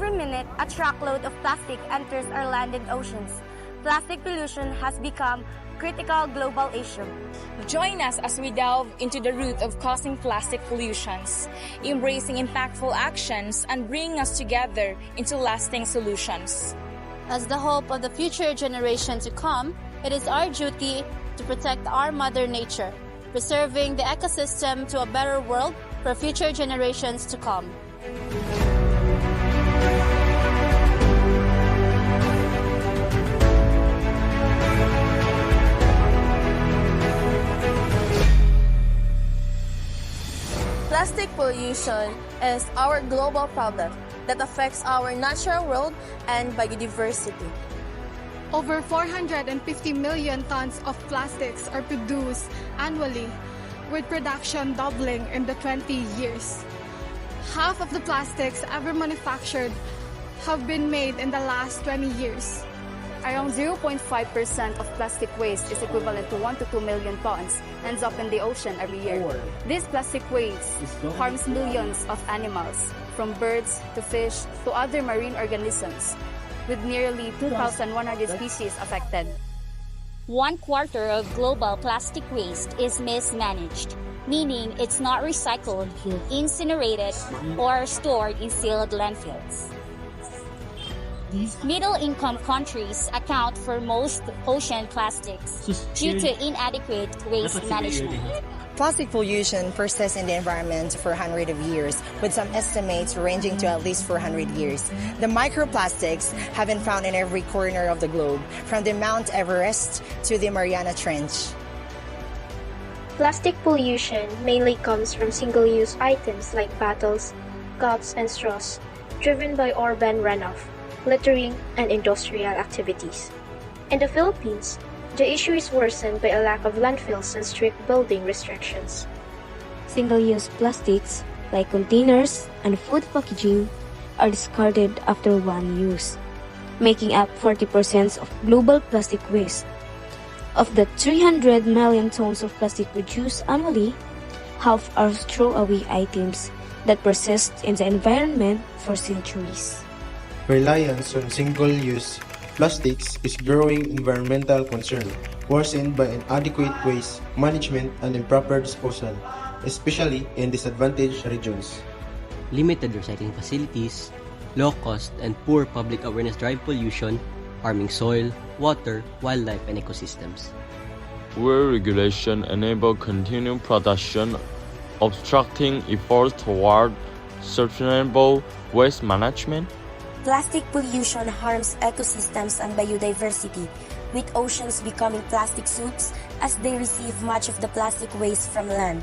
Every minute, a truckload of plastic enters our land and oceans. Plastic pollution has become a critical global issue. Join us as we delve into the root of causing plastic pollutions, embracing impactful actions and bringing us together into lasting solutions. As the hope of the future generation to come, it is our duty to protect our Mother Nature, preserving the ecosystem to a better world for future generations to come. Plastic pollution is our global problem that affects our natural world and biodiversity. Over 450 million tons of plastics are produced annually, with production doubling in the 20 years. Half of the plastics ever manufactured have been made in the last 20 years. Around 0.5% of plastic waste is equivalent to 1 to 2 million tons ends up in the ocean every year. This plastic waste harms millions of animals, from birds to fish to other marine organisms, with nearly 2,100 species affected. 1/4 of global plastic waste is mismanaged, meaning it's not recycled, incinerated, or stored in sealed landfills. Middle-income countries account for most ocean plastics due to inadequate waste management. Plastic pollution persists in the environment for hundreds of years, with some estimates ranging to at least 400 years. The microplastics have been found in every corner of the globe, from the Mount Everest to the Mariana Trench. Plastic pollution mainly comes from single-use items like bottles, cups, and straws, driven by urban runoff, littering, and industrial activities. In the Philippines, the issue is worsened by a lack of landfills and strict building restrictions. Single-use plastics, like containers and food packaging, are discarded after one use, making up 40% of global plastic waste. Of the 300 million tons of plastic produced annually, half are throwaway items that persist in the environment for centuries. Reliance on single-use plastics is growing environmental concern, worsened by inadequate waste management and improper disposal, especially in disadvantaged regions. Limited recycling facilities, low cost, and poor public awareness drive pollution, harming soil, water, wildlife, and ecosystems. Where regulation enable continued production, obstructing efforts toward sustainable waste management. Plastic pollution harms ecosystems and biodiversity, with oceans becoming plastic soups as they receive much of the plastic waste from land.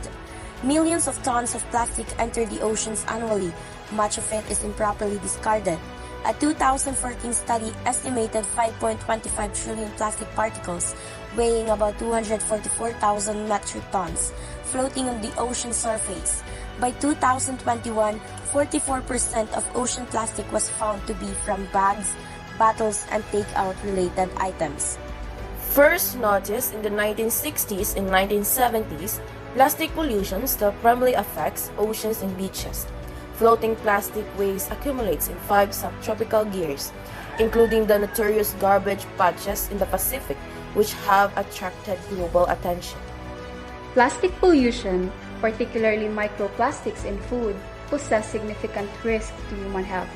Millions of tons of plastic enter the oceans annually. Much of it is improperly discarded. A 2014 study estimated 5.25 trillion plastic particles, weighing about 244,000 metric tons, floating on the ocean surface. By 2021, 44% of ocean plastic was found to be from bags, bottles, and takeout-related items. First noticed in the 1960s and 1970s, plastic pollution still primarily affects oceans and beaches. Floating plastic waste accumulates in 5 subtropical gears, including the notorious garbage patches in the Pacific, which have attracted global attention. Plastic pollution, particularly microplastics in food, possess significant risk to human health.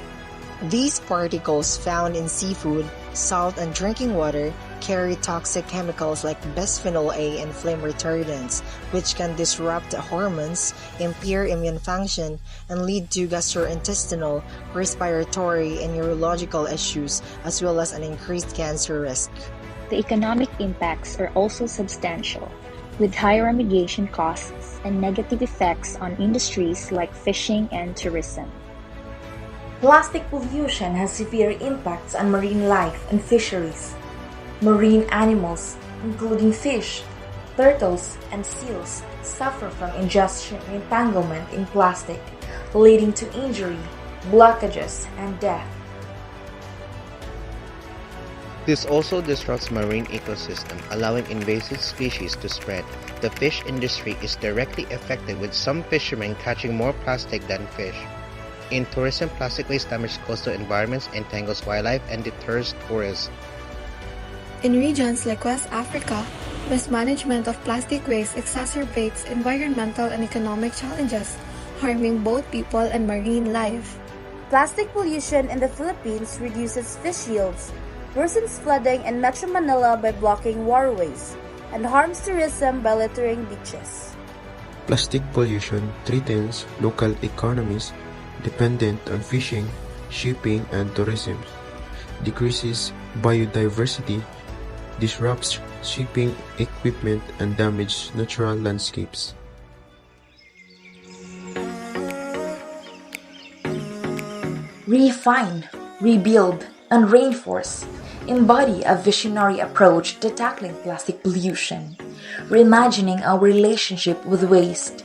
These particles found in seafood, salt, and drinking water carry toxic chemicals like bisphenol A and flame retardants, which can disrupt hormones, impair immune function, and lead to gastrointestinal, respiratory, and neurological issues, as well as an increased cancer risk. The economic impacts are also substantial, with high remediation costs and negative effects on industries like fishing and tourism. Plastic pollution has severe impacts on marine life and fisheries. Marine animals, including fish, turtles, and seals, suffer from ingestion and entanglement in plastic, leading to injury, blockages, and death. This also disrupts marine ecosystem, allowing invasive species to spread. The fish industry is directly affected, with some fishermen catching more plastic than fish. In tourism, plastic waste damages coastal environments, entangles wildlife, and deters tourists. In regions like West Africa, mismanagement of plastic waste exacerbates environmental and economic challenges, harming both people and marine life. Plastic pollution in the Philippines reduces fish yields, worsens flooding in Metro Manila by blocking waterways, and harms tourism by littering beaches. Plastic pollution threatens local economies dependent on fishing, shipping, and tourism, decreases biodiversity, disrupts shipping equipment, and damages natural landscapes. Refine, rebuild, and reinforce embody a visionary approach to tackling plastic pollution, reimagining our relationship with waste,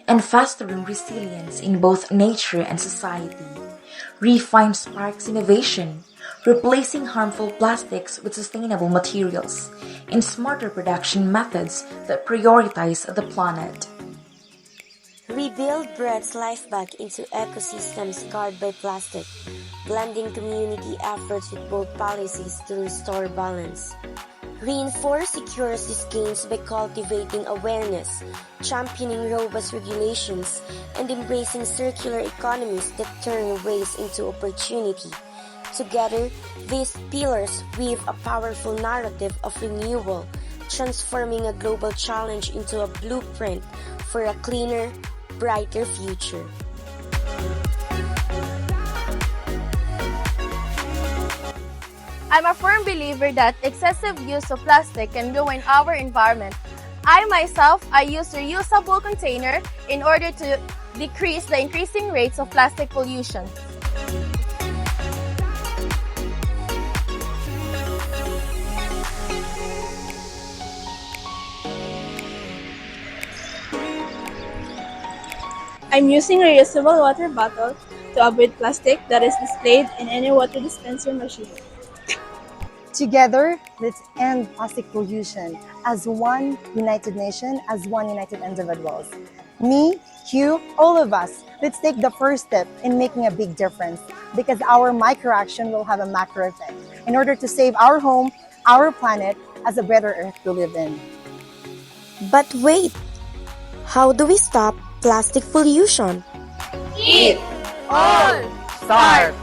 and fostering resilience in both nature and society. Refine sparks innovation, replacing harmful plastics with sustainable materials and smarter production methods that prioritize the planet. Rebuild breaths life back into ecosystems scarred by plastic, blending community efforts with bold policies to restore balance. Reinforce secures these gains by cultivating awareness, championing robust regulations, and embracing circular economies that turn waste into opportunity. Together, these pillars weave a powerful narrative of renewal, transforming a global challenge into a blueprint for a cleaner, brighter future. I'm a firm believer that excessive use of plastic can ruin our environment. I myself, use reusable container in order to decrease the increasing rates of plastic pollution. I'm using reusable water bottle to avoid plastic that is displayed in any water dispenser machine. Together, let's end plastic pollution as one united nation, as one united individuals. Me, you, all of us, let's take the first step in making a big difference because our micro action will have a macro effect in order to save our home, our planet, as a better earth to live in. But wait! How do we stop plastic pollution? Eat all start